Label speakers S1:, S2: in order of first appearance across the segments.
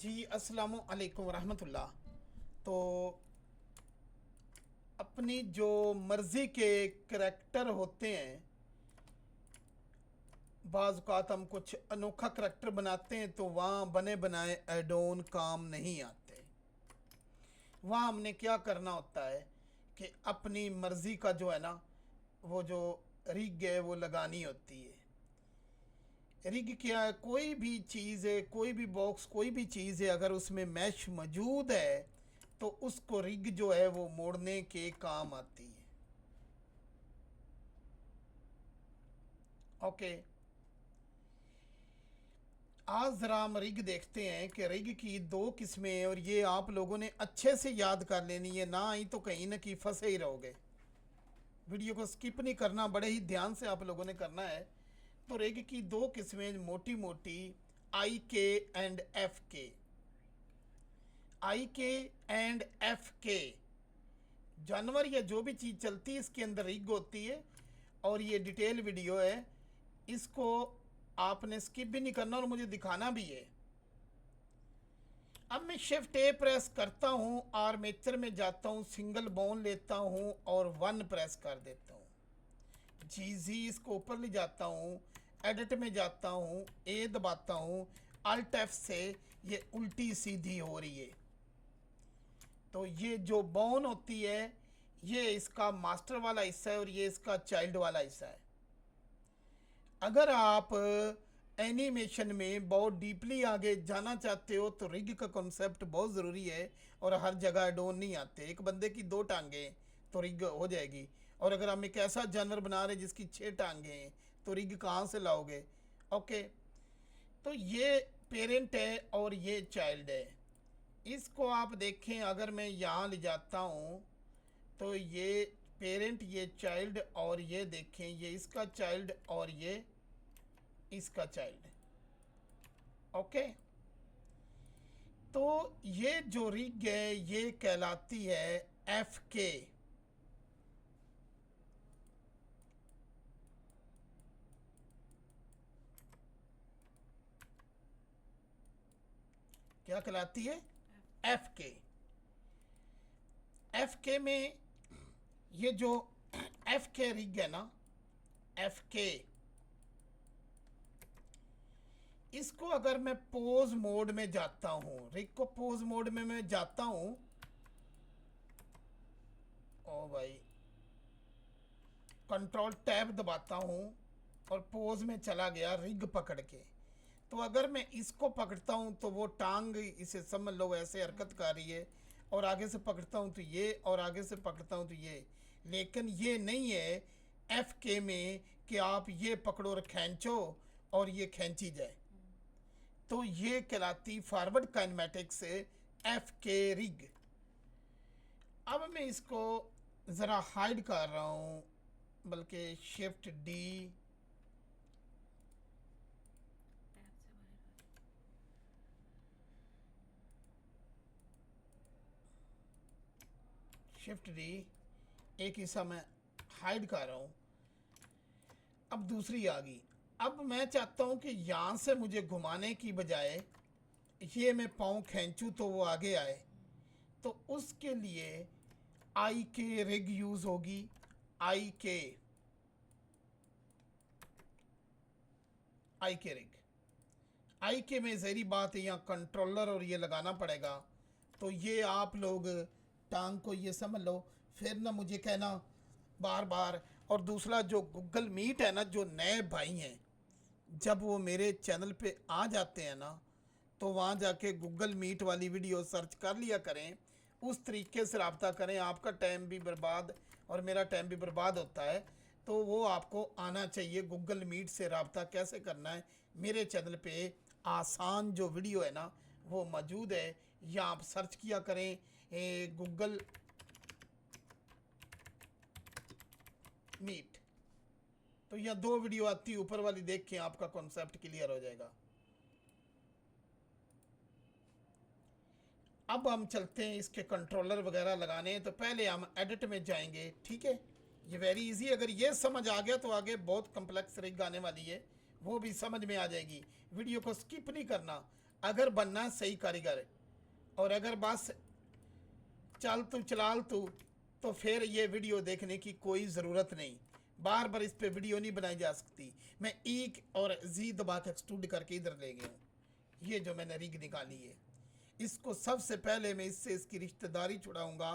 S1: जी अस्सलामु अलैकुम रहमतुल्लाह। तो अपनी जो मर्ज़ी के करैक्टर होते हैं, बाज़ औक़ात हम कुछ अनोखा करैक्टर बनाते हैं तो वहाँ बने बनाए एडोन काम नहीं आते। वहाँ हमने क्या करना होता है कि अपनी मर्ज़ी का जो है ना, वो जो रिग है वो लगानी होती है। रिग क्या है? कोई भी चीज़ है, कोई भी बॉक्स, कोई भी चीज़ है, अगर उसमें मैश मौजूद है तो उसको रिग जो है वो मोड़ने के काम आती है। ओके, आज ज़रा हम रिग देखते हैं कि रिग की दो किस्में हैं और ये आप लोगों ने अच्छे से याद कर लेनी है, ना आई तो कहीं ना कहीं फंसे ही रहोगे। वीडियो को स्किप नहीं करना, बड़े ही ध्यान से आप लोगों ने करना है। तो रिग की दो किस्में मोटी मोटी, आई के एंड एफ के। आई के एंड एफ के जानवर या जो भी चीज़ चलती है इसके अंदर रिग होती है। और ये डिटेल वीडियो है, इसको आपने स्किप भी नहीं करना और मुझे दिखाना भी है। अब मैं शिफ्ट ए प्रेस करता हूँ, आर्मेचर में जाता हूँ, सिंगल बोन लेता हूँ और वन प्रेस कर देता हूँ। जी जी इसको ऊपर ले जाता हूँ, एडिट में जाता हूँ, ए दबाता हूँ, अल्ट एफ से ये उल्टी सीधी हो रही है। तो ये जो बोन होती है ये इसका मास्टर वाला हिस्सा है और ये इसका चाइल्ड वाला हिस्सा है। अगर आप एनिमेशन में बहुत डीपली आगे जाना चाहते हो तो रिग का कॉन्सेप्ट बहुत ज़रूरी है और हर जगह एडोन नहीं आते। एक बंदे की दो टांगें तो रिग हो जाएगी, और अगर हम एक ऐसा जानवर बना रहे जिसकी 6 टांगें हैं तो रिग कहाँ से लाओगे? ओके, तो ये पेरेंट है और ये चाइल्ड है। इसको आप देखें, अगर मैं यहाँ ले जाता हूँ तो ये पेरेंट, ये चाइल्ड, और ये देखें ये इसका चाइल्ड और ये इसका चाइल्ड। ओके, तो ये जो रिग है ये कहलाती है एफ के। क्या कहलाती है? एफ के। एफ के में ये जो एफ के रिग है ना, एफ के, इसको अगर मैं पोज मोड में जाता हूँ, रिग को पोज मोड में मैं जाता हूँ, ओ भाई, कंट्रोल टैब दबाता हूँ और पोज में चला गया रिग पकड़ के। तो अगर मैं इसको पकड़ता हूँ तो वो टांग, इसे समझ लो ऐसे हरकत कर रही है, और आगे से पकड़ता हूँ तो ये, और आगे से पकड़ता हूँ तो ये। लेकिन ये नहीं है एफ के में कि आप ये पकड़ो और खींचो और ये खींची जाए। तो ये कहलाती फॉरवर्ड काइनेमेटिक्स से एफ के रिग। अब मैं इसको ज़रा हाइड कर रहा हूँ, बल्कि शिफ्ट डी, शिफ्ट डी, एक हिस्सा मैं हाइड कर रहा हूँ। अब दूसरी आ गई। अब मैं चाहता हूँ कि यहाँ से मुझे घुमाने की बजाय ये मैं पाँव खींचूँ तो वो आगे आए। तो उसके लिए आई के रिग यूज़ होगी। आई के, आई के रिग, आई के में ज़हरी बात है, यहाँ कंट्रोलर और ये लगाना पड़ेगा। तो ये आप लोग टांग को ये समझ लो, फिर ना मुझे कहना बार बार। और दूसरा जो गूगल मीट है ना, जो नए भाई हैं, जब वो मेरे चैनल पे आ जाते हैं ना तो वहाँ जाके गूगल मीट वाली वीडियो सर्च कर लिया करें, उस तरीके से रब्ता करें। आपका टाइम भी बर्बाद और मेरा टाइम भी बर्बाद होता है, तो वो आपको आना चाहिए गूगल मीट से रब्ता कैसे करना है। मेरे चैनल पे आसान जो वीडियो है ना वो मौजूद है, या आप सर्च किया करें गूगल मीट, तो यह दो वीडियो आती है, ऊपर वाली देख के आपका कॉन्सेप्ट क्लियर हो जाएगा। अब हम चलते हैं इसके कंट्रोलर वगैरह लगाने। तो पहले हम एडिट में जाएंगे, ठीक है। ये वेरी इजी, अगर ये समझ आ गया तो आगे बहुत कम्प्लेक्स रिग आने वाली है, वो भी समझ में आ जाएगी। वीडियो को स्किप नहीं करना। अगर बनना सही कारीगर, और अगर बस चल तू चलाल तू, तो फिर ये वीडियो देखने की कोई ज़रूरत नहीं, बार बार इस पे वीडियो नहीं बनाई जा सकती। मैं ई और जी दबा के एक्सट्रूड करके इधर ले गया हूँ। ये जो मैंने रिग निकाली है, इसको सबसे पहले मैं इससे इसकी रिश्तेदारी छुड़ाऊंगा।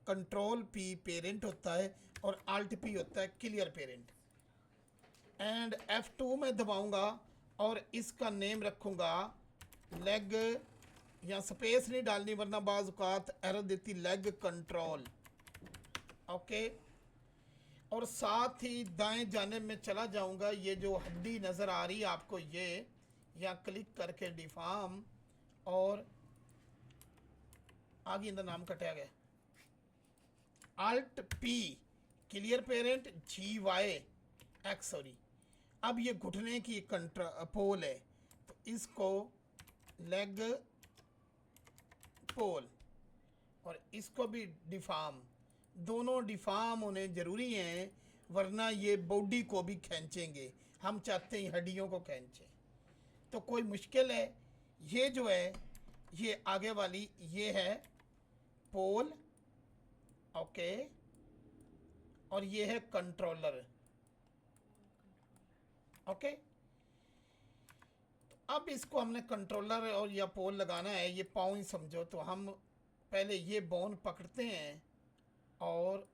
S1: कंट्रोल पी पेरेंट होता है और आल्ट पी होता है क्लियर पेरेंट, एंड F2 में दबाऊंगा और इसका नेम रखूंगा लेग, या स्पेस नहीं डालनी वरना बाज़ औक़ात एरर देती, लेग कंट्रोल। ओके, और साथ ही दाएं जाने में चला जाऊंगा। ये जो हड्डी नज़र आ रही है आपको, ये या क्लिक करके डिफार्म, और आगे इंदा नाम कटा गया, alt P clear parent, GY X sorry. अब ये घुटने की पोल है, तो इसको लेग पोल, और इसको भी डिफार्म। दोनों डिफार्म होने ज़रूरी हैं, वरना ये बॉडी को भी खींचेंगे। हम चाहते हैं हड्डियों को खींचें, तो कोई मुश्किल है। ये जो है, ये आगे वाली ये है पोल, ओके, और ये है कंट्रोलर, ओके। तो अब इसको हमने कंट्रोलर और या पोल लगाना है, ये पाँव ही समझो। तो हम पहले ये बोन पकड़ते हैं और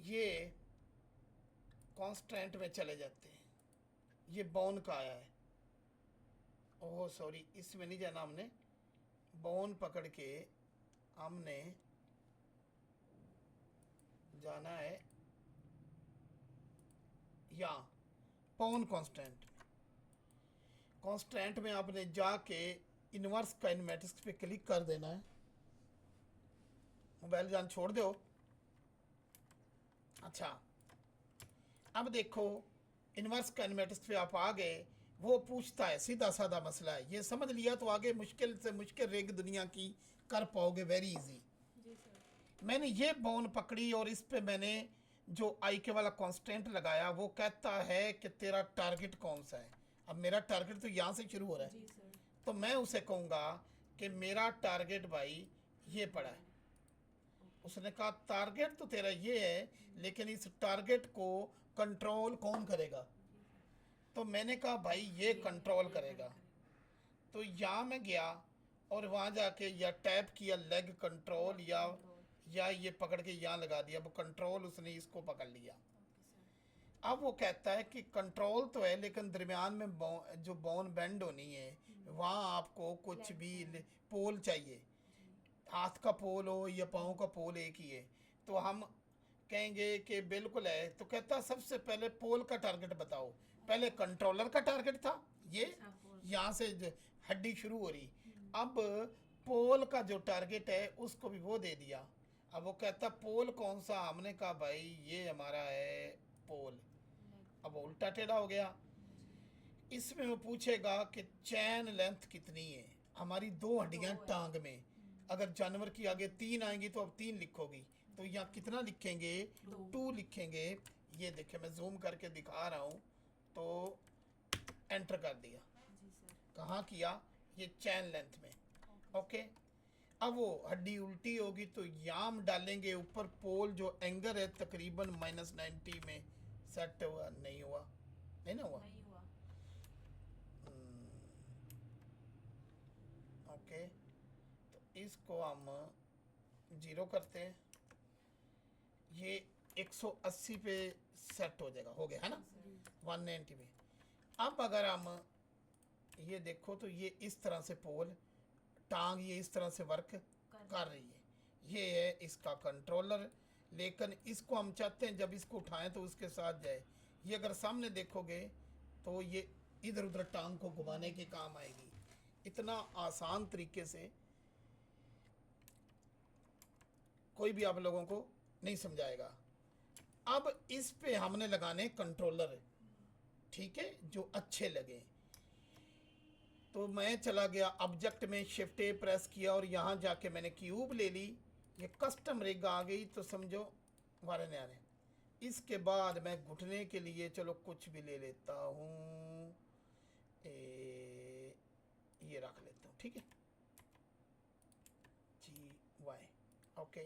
S1: ये कांस्टेंट में चले जाते हैं। ये बोन का आया है, ओह सॉरी, इसमें नहीं जाना हमने। बोन पकड़ के हमने जाना है या पॉन कांस्टेंट। कांस्टेंट में आपने जाके इनवर्स काइनेमेटिक्स पे क्लिक कर देना है। मोबाइल जान छोड़ दो। अच्छा, अब देखो इनवर्स काइनेमेटिक्स पे आप आ गए। वो पूछता है, सीधा साधा मसला है, ये समझ लिया तो आगे मुश्किल से मुश्किल रेग दुनिया की कर पाओगे, वेरी इजी। मैंने ये बोन पकड़ी और इस पे मैंने जो आई के वाला कांस्टेंट लगाया। वो कहता है कि तेरा टारगेट कौन सा है। अब मेरा टारगेट तो यहाँ से शुरू हो रहा है, तो मैं उसे कहूँगा कि मेरा टारगेट भाई ये पड़ा है। उसने कहा टारगेट तो तेरा ये है, लेकिन इस टारगेट को कंट्रोल कौन करेगा। तो मैंने कहा भाई ये कंट्रोल करेगा। तो यहाँ मैं गया और वहाँ जाके या टैप किया लेग कंट्रोल, या ये पकड़ के यहाँ लगा दिया। वो कंट्रोल उसने इसको पकड़ लिया। अब वो कहता है कि कंट्रोल तो है, लेकिन दरमियान में जो बोन बेंड होनी है, वहाँ आपको कुछ भी पोल चाहिए। हाथ का पोल हो या पाँव का पोल एक ही है। तो हम कहेंगे कि बिल्कुल है। तो कहता सबसे पहले पोल का टारगेट बताओ। पहले कंट्रोलर का टारगेट था ये, यहाँ से हड्डी शुरू हो रही। अब पोल का जो टारगेट है उसको भी वो दे दिया। अब वो कहता पोल कौन सा। हमने कहा भाई ये हमारा है पोल। अब उल्टा टेढ़ा हो गया। इसमें वो पूछेगा कि चैन लेंथ कितनी है। हमारी 2 हड्डियां टांग में, अगर जानवर की आगे 3 आएंगी तो अब 3 लिखोगी। तो यहाँ कितना लिखेंगे, 2 लिखेंगे। ये देखे मैं जूम करके दिखा रहा हूँ। तो एंटर कर दिया। कहाँ किया, ये चैन लेंथ में, ओके। अब वो हड्डी उल्टी होगी तो याम डालेंगे ऊपर। पोल जो एंगल है तकरीबन -90 में सेट हुआ, नहीं हुआ, नहीं ना हुआ, ओके। तो इसको हम 0 करते हैं। ये 180 पे सेट हो जाएगा, हो गया है ना, 190 में। अब अगर हम ये देखो तो ये इस तरह से पोल टांग ये इस तरह से वर्क कर रही है। ये है इसका कंट्रोलर। लेकिन इसको हम चाहते हैं जब इसको उठाएं तो उसके साथ जाए। ये अगर सामने देखोगे तो ये इधर उधर टांग को घुमाने के काम आएगी। इतना आसान तरीके से कोई भी आप लोगों को नहीं समझाएगा। अब इस पे हमने लगाने कंट्रोलर, ठीक है, जो अच्छे लगे। तो मैं चला गया ऑब्जेक्ट में, शिफ्ट ए प्रेस किया और यहाँ जाके मैंने क्यूब ले ली। ये कस्टम रिग आ गई। तो समझो वारे न्यारे इसके बाद मैं घुटने के लिए चलो कुछ भी ले लेता हूँ, ये रख लेता हूँ, ठीक है, GY। ओके,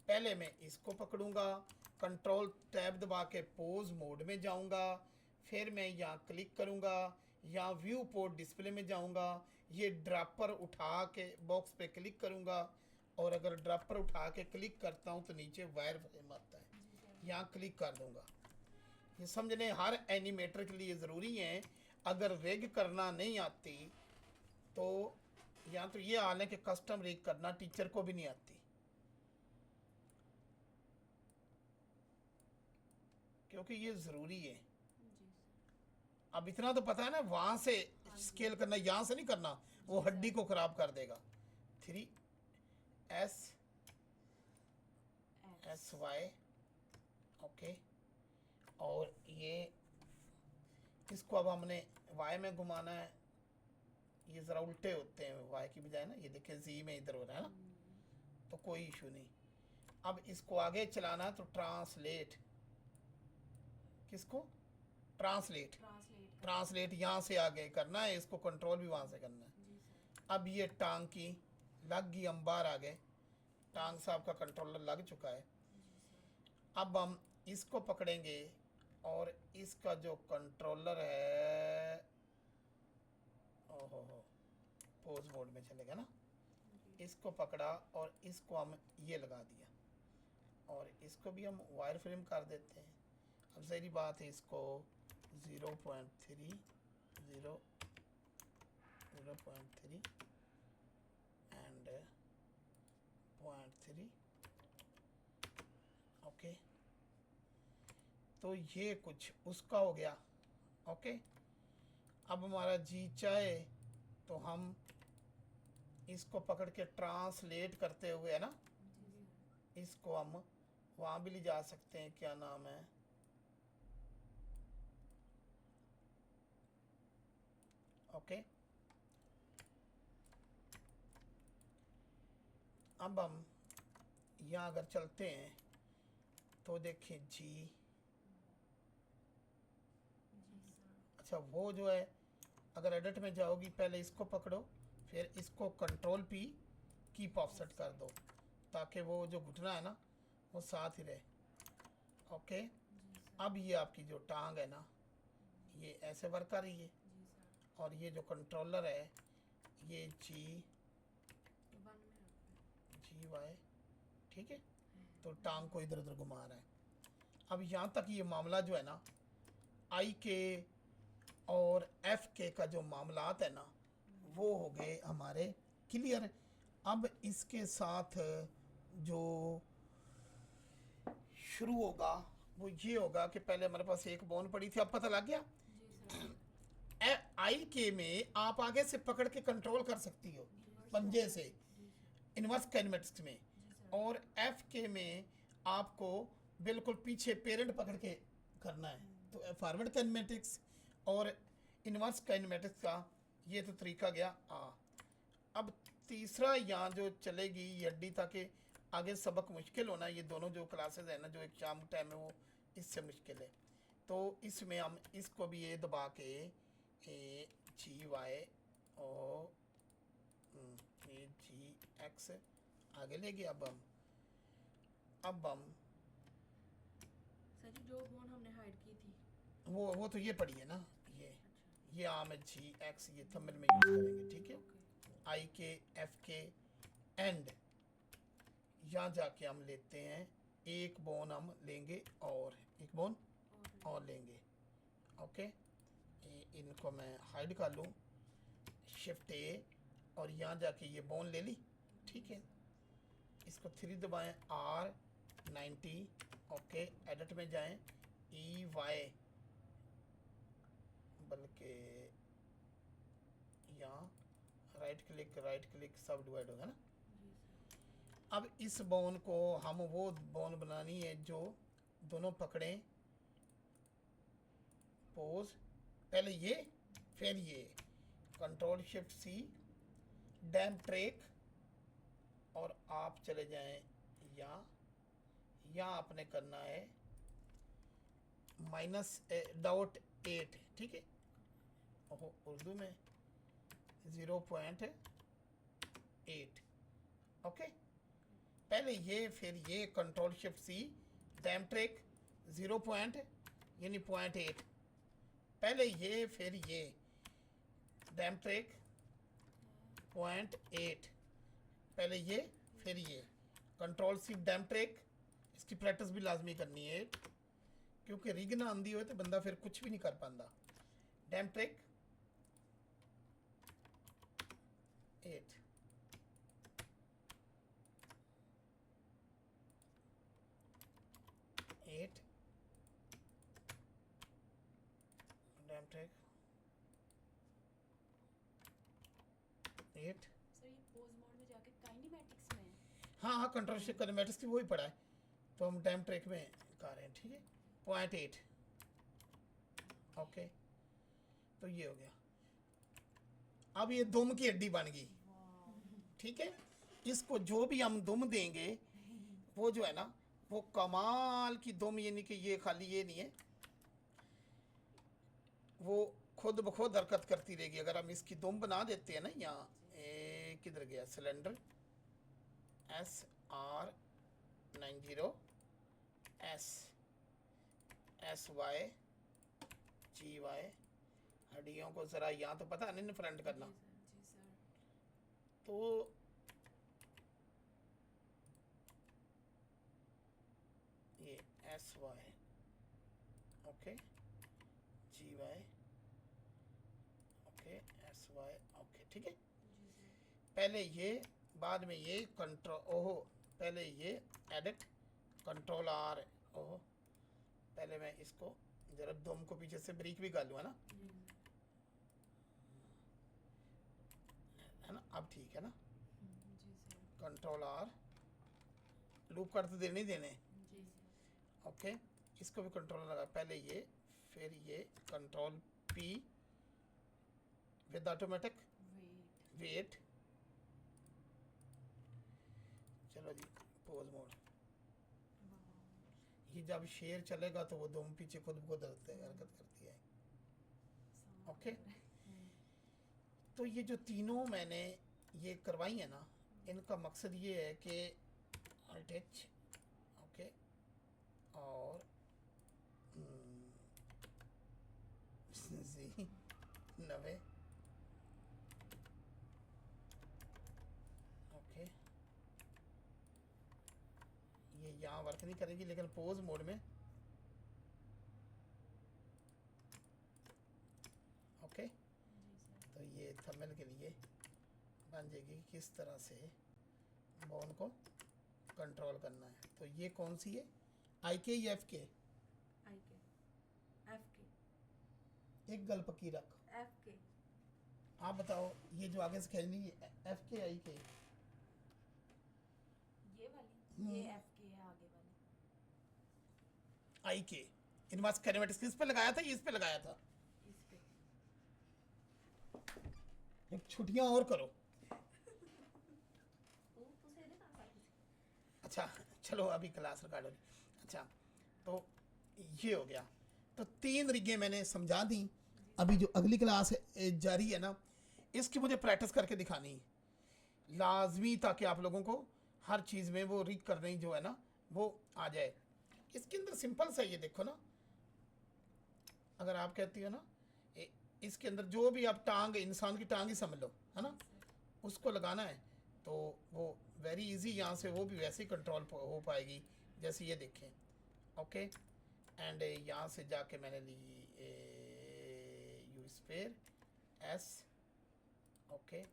S1: पहले मैं इसको पकड़ूंगा, कंट्रोल टैब दबा के पोज मोड में जाऊंगा, फिर मैं यहाँ क्लिक करूंगा, यहाँ व्यू पोर्ट डिस्प्ले में जाऊंगा, ये ड्रॉपर उठा के बॉक्स पे क्लिक करूंगा, और अगर ड्रॉपर उठा के क्लिक करता हूँ तो नीचे वायर फ्रेम आता है, यहाँ क्लिक कर दूंगा। ये समझने हर एनिमेटर के लिए ज़रूरी है, अगर रिग करना नहीं आती तो या तो ये हाल है कि कस्टम रिग करना टीचर को भी नहीं आती, क्योंकि ये ज़रूरी है। अब इतना तो पता है ना, वहाँ से स्केल करना, यहाँ से नहीं करना, वो हड्डी को ख़राब कर देगा। 3SY, ओके, और ये इसको अब हमने Y में घुमाना है, ये ज़रा उल्टे होते हैं Y की बजाय ना, ये देखें Z में इधर हो रहा है ना, तो कोई इशू नहीं। अब इसको आगे चलाना है तो ट्रांसलेट, किसको, ट्रांसलेट यहाँ से आगे करना है, इसको कंट्रोल भी वहाँ से करना है। अब ये टांग की लग गई, हम बाहर आ गए, टांग साहब का कंट्रोलर लग चुका है। अब हम इसको पकड़ेंगे और इसका जो कंट्रोलर है, ओहो, पोज मोड में चलेगा ना, इसको पकड़ा और इसको हम ये लगा दिया, और इसको भी हम वायर फ्रेम कर देते हैं। अब सारी बात है, इसको 0.3 एंड 0.3, ओके, तो ये कुछ उसका हो गया। ओके, अब हमारा जी चाहे तो हम इसको पकड़ के ट्रांसलेट करते हुए है ना, इसको हम वहाँ भी ले जा सकते हैं, क्या नाम है, ओके। अब हम यहाँ अगर चलते हैं तो देखिए जी, अच्छा वो जो है, अगर एडिट में जाओगी पहले इसको पकड़ो, फिर इसको कंट्रोल P कीप ऑफसेट कर दो, ताकि वो जो घुटना है ना वो साथ ही रहे। ओके, अब ये आपकी जो टांग है ना, ये ऐसे वर्क कर रही है, और ये जो कंट्रोलर है ये GY, ठीक है, तो टांग को इधर उधर घुमा रहा है। अब यहाँ तक ये मामला जो है ना, IK और FK का जो मामलात है ना, वो हो गए हमारे क्लियर। अब इसके साथ जो शुरू होगा वो ये होगा कि पहले हमारे पास एक बोन पड़ी थी, अब पता लग गया। IK में आप आगे से पकड़ के कंट्रोल कर सकती हो पंजे से, इनवर्स काइनेमेटिक्स में, और FK में आपको बिल्कुल पीछे पेरेंट पकड़ के करना है। तो फॉरवर्ड काइनेमेटिक्स और इनवर्स काइनेमेटिक्स का ये तो तरीका गया। अब तीसरा यहाँ जो चलेगी ये हड्डी, ताकि आगे सबक मुश्किल होना, ये दोनों जो क्लासेस है ना, जो एक शाम टाइम है वो इससे मुश्किल है, तो इसमें हम इसको भी ये दबा के GY और GX आगे ले गए। अब हम
S2: सर जी जो बोन हमने हाइड की थी
S1: वो तो ये पड़ी है ना, ये आम है GX, ये थंबनेल में यूज करेंगे, ठीक है। IK FK एंड यहाँ जाके हम लेते हैं एक बोन, हम लेंगे और एक बोन और लेंगे। ओके, इनको मैं हाइड कर लूँ, शिफ्ट A, और यहाँ जाके ये बोन ले ली, ठीक है। इसको 3 दबाएं, R90, ओके, एडिट में जाएं, EY, बल्कि यहाँ राइट क्लिक सब डिवाइड होगा ना। अब इस बोन को हम वो बोन बनानी है जो दोनों पकड़ें, पोज, पहले ये फिर ये, control shift C, dam track, और आप चले जाएं यहाँ आपने करना है -.8, ठीक है। ओहो, उर्दू में 0.8, ओके। पहले ये, फिर ये, कंट्रोल शिफ्ट सी, डैम ट्रिक 0 पॉइंट यानी 0.8, पहले ये फिर ये, डैम ट्रिक 0.8, पहले ये फिर ये, कंट्रोल शिफ्ट डैम ट्रिक। इसकी प्रैक्टिस भी लाजमी करनी है, क्योंकि रिग ना आंदी हो तो बंदा फिर कुछ भी नहीं कर पाता। Dam trick 8, dam trick 8।
S2: Sir ये पोज मोड में जाके काइनेमैटिक्स में है।
S1: हाँ, कंट्रोल शिफ्ट काइनेमैटिक्स की वही पढ़ा है, तो हम टाइम ट्रैक में कर रहे हैं, ठीक है। 0.8, ओके। तो ये हो गया। अब ये दुम की हड्डी बन गई, ठीक है। इसको जो भी हम दुम देंगे वो जो है ना, वो कमाल की दुम, यानी कि ये खाली ये नहीं है, वो खुद ब खुद हरकत करती रहेगी। अगर हम इसकी दुम बना देते हैं ना, यहाँ किधर गया सिलेंडर, SR90SSYGY, हड्डियों को ज़रा यहाँ तो पता नहीं फ्रंट करना,
S2: जी सर।
S1: तो ये SY, okay, GY, okay, SY, okay, ठीक है। पहले ये, बाद में ये, कंट्रोल, ओहो, पहले ये एडिट, कंट्रोल R, ओहो, पहले मैं इसको जरा दुम को पीछे से ब्रेक भी कर लूँ, है ना, है ना, अब ठीक है ना।
S2: जी सर।
S1: कंट्रोल R, लूप करते देर नहीं देने,
S2: जी सर।
S1: ओके। इसको भी कंट्रोल लगा, पहले ये फिर ये, control P with automatic wait, चलो जी, पोज मोड। ये जब शेर चलेगा तो वो दुम पीछे खुद को हरकत करती है, ओके। तो ये जो तीनों मैंने ये करवाई है ना, इनका मकसद ये है कि अटैच, ओके, और जी 90, ओके। ये यहाँ वर्क नहीं करेगी, लेकिन पोज मोड में, ओके। तो ये थंबनेल के लिए बन जाएगी कि किस तरह से बोन को कंट्रोल करना है। तो ये कौन सी है, IK या FK?
S2: IK, FK,
S1: एक गल पक्की रख।
S2: FK।
S1: आप बताओ, ये जो आगे से खेलनी है, FK IK?
S2: ये वाली, ये FK है आगे वाली।
S1: IK इनवर्स काइनेमेटिक्स किस पे लगाया था, ये इस पे लगाया था।
S2: इस पे।
S1: एक छुट्टियां और करो।
S2: तो से दे ना।
S1: अच्छा चलो, अभी क्लास रिकॉर्ड होगी। अच्छा, तो ये हो गया। तो 3 रिगें मैंने समझा दी। अभी जो अगली क्लास जारी है ना, इसकी मुझे प्रैक्टिस करके दिखानी है लाजमी, ताकि आप लोगों को हर चीज़ में वो रिग करनी जो है ना वो आ जाए। इसके अंदर सिंपल सा, ये देखो ना, अगर आप कहती हो ना, इसके अंदर जो भी आप टांग, इंसान की टांग ही समझ लो, है ना, उसको लगाना है, तो वो वेरी इजी, यहाँ से वो भी वैसे ही कंट्रोल हो पाएगी जैसे ये देखें, ओके। एंड यहाँ से जाके मैंने ली यू स्पेयर S, ओके,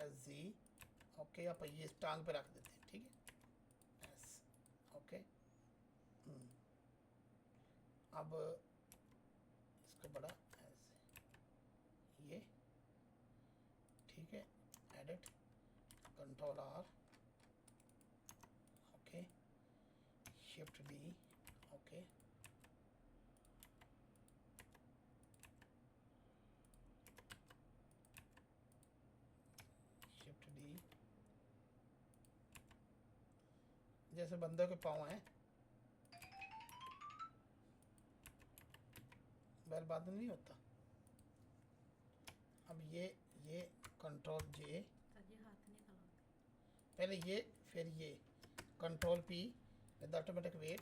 S1: SG, ओके। आप ये टांग पे रख देते हैं, ठीक है, S, ओके। अब इसको बड़ा ऐसे, ये ठीक है, edit, control R, okay, shift D, okay, shift D, जैसे बंदे के पाँव हैं, मोबाइल बाद में नहीं होता। अब ये कंट्रोल जे,
S2: सर ये हाथ नहीं चलाते।
S1: पहले ये फिर ये control P with automatic wait.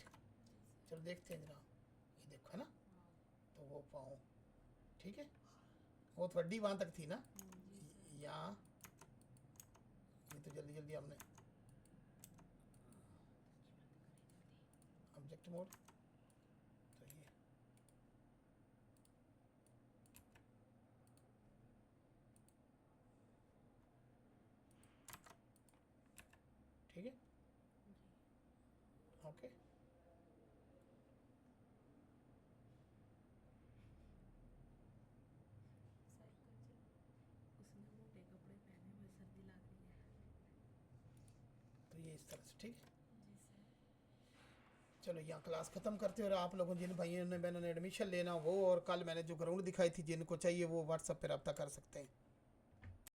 S1: चलो देखते हैं जरा, ये देखो है ना, तो वो पाऊँ ठीक है। वो तो वड्डी वहाँ तक थी ना, यहाँ ये तो जल्दी जल्दी हमने ऑब्जेक्ट मोड, तो ये ठीक है ओके।
S2: उसने मोटे कपड़े पहने हुए, सर्दी लग रही है।
S1: तो ये इस तरह से ठीक है।
S2: जी सर।
S1: चलो यहाँ क्लास ख़त्म करते हो। और आप लोगों जिन भाइयों ने बहनों ने एडमिशन लेना वो, और कल मैंने जो ग्राउंड दिखाई थी जिनको चाहिए वो व्हाट्सएप पे रब्ता कर सकते हैं।